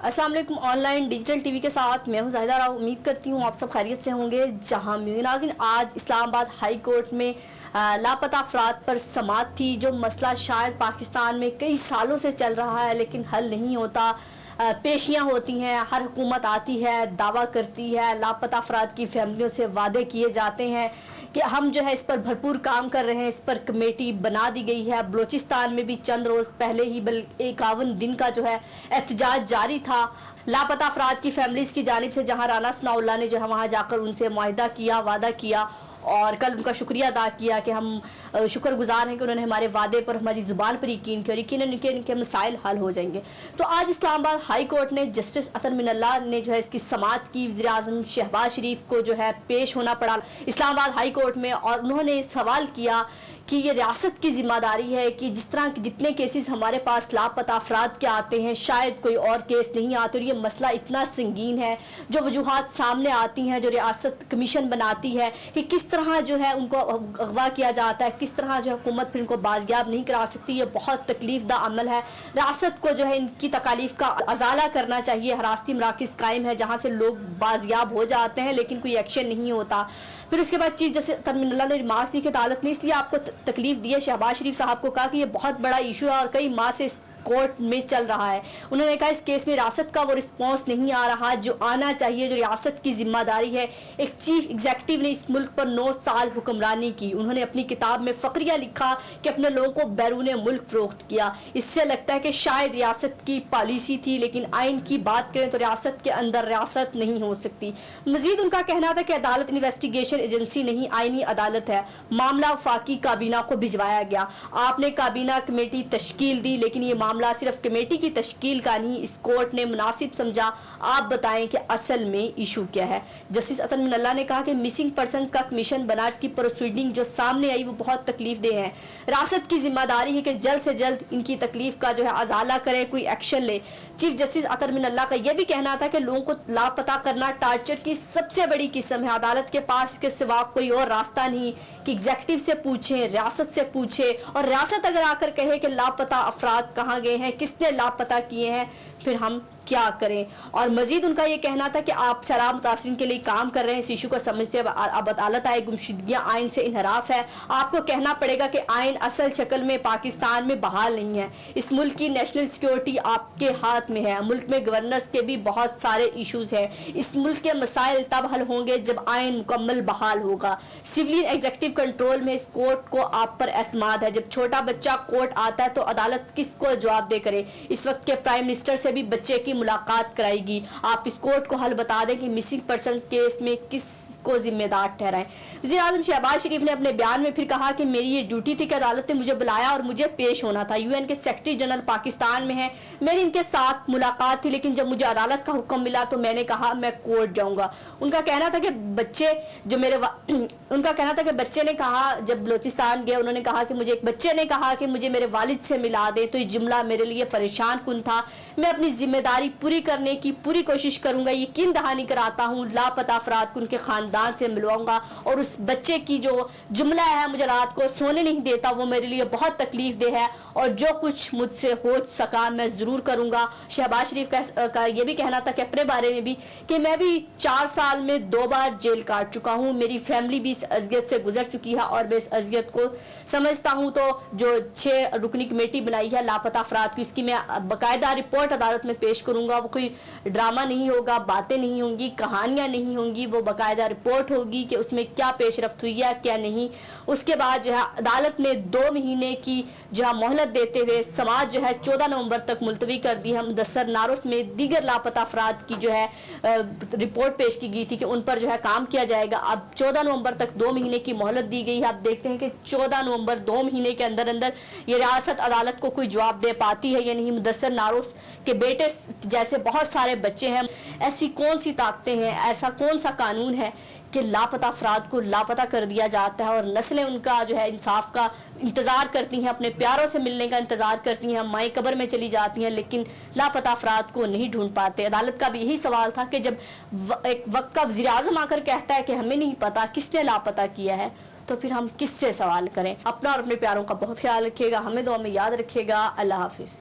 अस्सलाम वालेकुम। Online digital TV के साथ मैं हूं ज़ाहिदा राव। उम्मीद करती हूं आप सब खैरियत से होंगे। जहां नाज़रीन, आज इस्लामाबाद हाई कोर्ट में लापता अफराद पर समाअत थी। जो मसला शायद पाकिस्तान में कई सालों से चल रहा है लेकिन हल नहीं होता। पेशियाँ होती हैं, हर हुकूमत आती है, दावा करती है, लापता अफराद की फैमिलियों से वादे किए जाते हैं कि हम जो है इस पर भरपूर काम कर रहे हैं। इस पर कमेटी बना दी गई है। बलूचिस्तान में भी चंद रोज़ पहले ही 51 दिन का जो है एहतजाज जारी था लापता अफराद की फैमिलीज़ की जानिब से, जहाँ राना सनाउल्लाह ने जो है वहाँ जाकर उनसे मुआहदा किया, वादा किया और कल उनका शुक्रिया अदा किया कि हम शुक्रगुजार हैं कि उन्होंने हमारे वादे पर, हमारी ज़ुबान पर यकीन किया और यकीनन इनके मसाइल हल हो जाएंगे। तो आज इस्लामाबाद हाई कोर्ट ने जस्टिस अतर मिनल्लाह ने जो है इसकी समाअत की। वज़ीर आज़म शहबाज शरीफ को जो है पेश होना पड़ा इस्लामाबाद हाई कोर्ट में और उन्होंने सवाल किया कि ये रियासत की ज़िम्मेदारी है कि जिस तरह के जितने केसेस हमारे पास लापता अफराद के आते हैं शायद कोई और केस नहीं आते, और ये मसला इतना संगीन है। जो वजूहात सामने आती हैं, जो रियासत कमीशन बनाती है कि किस तरह जो है उनको अगवा किया जाता है, किस तरह जो हुकूमत फिर इनको बाजियाब नहीं करा सकती, ये बहुत तकलीफ दा अमल है। रियासत को जो है इनकी तकालीफ का अजाला करना चाहिए। हरासती मराकिज़ कायम है जहाँ से लोग बाजियाब हो जाते हैं लेकिन कोई एक्शन नहीं होता। फिर उसके बाद चीफ जस्टिस अतर मिनल्लाह ने रिमार्क्स दी कि अदालत ने इसलिए आपको तकलीफ दी है। शहबाज शरीफ साहब को कहा कि ये बहुत बड़ा इशू है और कई माह से कोर्ट में चल रहा है। उन्होंने कहा इस केस में रियासत का वो रिस्पॉन्स नहीं आ रहा जो आना चाहिए, जो रियासत की जिम्मेदारी है। एक चीफ एग्जीक्यूटिव ने इस मुल्क पर 9 साल हुक्मरानी की। उन्होंने अपनी किताब में फकरिया लिखा कि अपने लोगों को बैरून मुल्क फरोख्त किया। इससे लगता है कि शायद रियासत की पॉलिसी थी, लेकिन आइन की बात करें तो रियासत के अंदर रियासत नहीं हो सकती। मजीद उनका कहना था कि अदालत इन्वेस्टिगेशन एजेंसी नहीं, आइनी अदालत है। मामला वफाकी काबीना को भिजवाया गया। आपने काबीना कमेटी तश्कील दी लेकिन ये मामला सिर्फ कमेटी की तश्कील का नहीं, इस कोर्ट ने मुनासिब समझा। आप बताएं कि असल में इशू क्या है। जस्टिस अतर मिनल्लाह ने कहा कि मिसिंग पर्संस का कमीशन बना की प्रोसीडिंग जो सामने आई वो बहुत तकलीफ दे है। रियासत की जिम्मेदारी है कि जल्द से जल्द इनकी तकलीफ का जो है अजाला करे, कोई एक्शन ले। चीफ जस्टिस अतर मिनल्लाह का यह भी कहना था कि लोगों को लापता करना टार्चर की सबसे बड़ी किस्म है। अदालत के पास इसके सिवा कोई और रास्ता नहीं कि एग्जीक्यूटिव से पूछें, रियासत से पूछे, और रियासत अगर आकर कहे कि लापता अफराद कहाँ गए हैं, किसने लापता किए हैं, फिर हम क्या करें। और मजीद उनका ये कहना था कि आप सैलाब मुतासरीन के लिए काम कर रहे हैं, इस इशू को समझते हैं। अब अदालत आए, गुमशुदगियाँ आइन से इनहराफ है। आपको कहना पड़ेगा कि आइन असल शक्ल में पाकिस्तान में बहाल नहीं है। इस मुल्क की नेशनल सिक्योरिटी आपके हाथ में है। मुल्क में गवर्नेंस के भी बहुत सारे इशूज हैं। इस मुल्क के मसाइल तब हल होंगे जब आइन मुकम्मल बहाल होगा। सिविलियन एग्जीक्यूटिव कंट्रोल में इस कोर्ट को आप पर एतमाद है। जब छोटा बच्चा कोर्ट आता है तो अदालत किसको जवाब दे करे। इस वक्त के प्राइम मिनिस्टर से भी बच्चे की मुलाकात कराएगी। आप इस कोर्ट को हल बता दें कि मिसिंग पर्सन केस में किस को जिम्मेदार ठहराएं। वज़ीर आज़म शहबाज शरीफ ने अपने बयान में फिर कहा कि मेरी ये ड्यूटी थी कि अदालत ने मुझे बुलाया और मुझे पेश होना था। यूएन के सेक्रेटरी जनरल पाकिस्तान में है, मेरी इनके साथ मुलाकात थी, लेकिन जब मुझे अदालत का हुक्म मिला तो मैंने कहा मैं कोर्ट जाऊंगा। उनका कहना था कि बच्चे ने कहा, जब बलूचिस्तान गए उन्होंने कहा कि मुझे एक बच्चे ने कहा कि मुझे मेरे वालिद से मिला दे, तो ये जुमला मेरे लिए परेशान कुन था। मैं अपनी जिम्मेदारी पूरी करने की पूरी कोशिश करूंगा। यकीन दहानी कराता हूँ लापता अफराद को उनके खानदान से मिलवाऊंगा, और उस बच्चे की जो जुमला है मुझे रात को सोने नहीं देता, वो मेरे लिए बहुत तकलीफ दे है, और जो कुछ मुझसे हो सका मैं ज़रूर करूंगा। शहबाज शरीफ का ये भी कहना था कि अपने बारे में भी कि मैं भी 4 साल में 2 बार जेल काट चुका हूँ। मेरी फैमिली भी इस अज़ियत से गुजर चुकी है और मैं इस अज़ियत को समझता हूँ। तो जो 6 रुकनी कमेटी बनाई है लापता अफराद की, इसकी मैं बाकायदा रिपोर्ट अदालत में पेश करूंगा। वो कोई ड्रामा नहीं होगा, बातें नहीं होंगी, कहानियां नहीं होंगी, वो बाकायदा रिपोर्ट होगी कि उसमें क्या पेशरफ्त हुई है क्या नहीं। उसके बाद जो है अदालत ने 2 महीने की जो है मोहलत देते हुए समाज जो है 14 नवंबर तक मुलतवी कर दी है। मुदस्सर नारोस में दीगर लापता अफराद की जो है रिपोर्ट पेश की गई थी कि उन पर जो है काम किया जाएगा। अब 14 नवंबर तक 2 महीने की मोहलत दी गई है। आप देखते हैं कि 14 नवंबर 2 महीने के अंदर अंदर ये रियासत अदालत को कोई जवाब दे पाती है या नहीं। मुदस्सर नारोस के बेटे जैसे बहुत सारे बच्चे हैं। ऐसी कौन सी ताकतें हैं, ऐसा कौन सा कानून है कि लापता अफराद को लापता कर दिया जाता है और नस्लें उनका जो है इंसाफ का इंतज़ार करती हैं, अपने प्यारों से मिलने का इंतज़ार करती हैं, माए कब्र में चली जाती हैं, लेकिन लापता अफराद को नहीं ढूंढ पाते। अदालत का भी यही सवाल था कि जब एक वक्त का वज़ीर आज़म आकर कहता है कि हमें नहीं पता किसने लापता किया है, तो फिर हम किससे सवाल करें। अपना और अपने प्यारों का बहुत ख्याल रखिएगा, हमें दुआ में याद रखिएगा। अल्लाह हाफिज़।